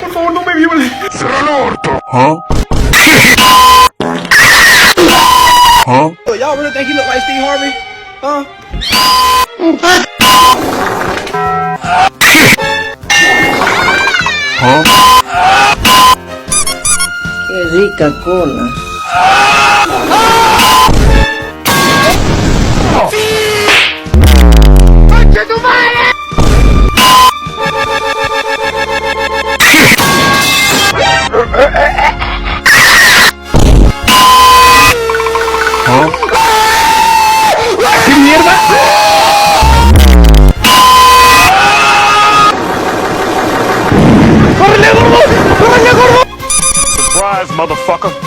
Por favor, no me violen. Huh? Huh? Y'all really think he look like Steve Harvey? Huh? Huh? Qué rica cola. Huh? ¿Qué mierda? ¡Córrele, gordo! ¡Córrele, gordo! Surprise, motherfucker.